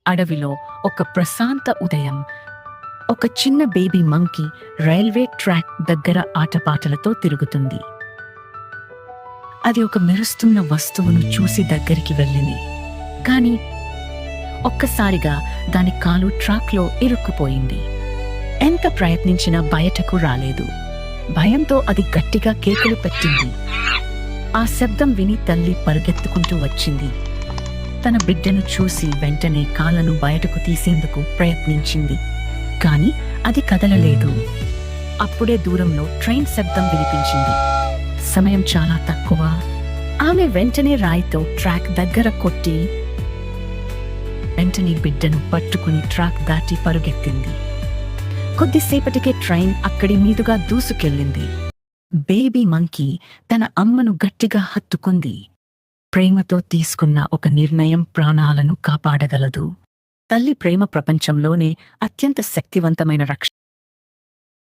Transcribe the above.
అడవిలో ఒక ప్రశాంత ఉదయం. ఒక చిన్న బేబీ మంకీ రైల్వే ట్రాక్ దగ్గర ఆటపాటలతో తిరుగుతుంది. అది ఒక మెరుస్తున్న వస్తువును చూసి దగ్గరికి వెళ్ళింది. కానీ ఒక్కసారిగా దాని కాలు ట్రాక్లో ఇరుక్కుపోయింది. ఎంత ప్రయత్నించినా బయటకు రాలేదు. భయంతో అది గట్టిగా కేకలు పెట్టింది. ఆ శబ్దం విని తల్లి పరిగెత్తుకుంటూ వచ్చింది. తన బిడ్డను చూసి వెంటనే కాళ్ళను బయటకు తీసేందుకు ప్రయత్నించింది. కాని అది కదలలేదు. అప్పుడే దూరంలో ట్రైన్ శబ్దం వినిపించింది. సమయం చాలా తక్కువ. ఆమె వెంటనే రాయితో ట్రాక్ దగ్గర కొట్టి వెంటనే బిడ్డను పట్టుకుని ట్రాక్ దాటి పరుగెత్తింది. కొద్దిసేపటికే ట్రైన్ అక్కడి మీదుగా దూసుకెళ్ళింది. బేబీ మంకీ తన అమ్మను గట్టిగా హత్తుకుంది. ప్రేమతో తీసుకున్న ఒక నిర్ణయం ప్రాణాలను కాపాడగలదు. తల్లి ప్రేమ ప్రపంచంలోనే అత్యంత శక్తివంతమైన రక్షణ.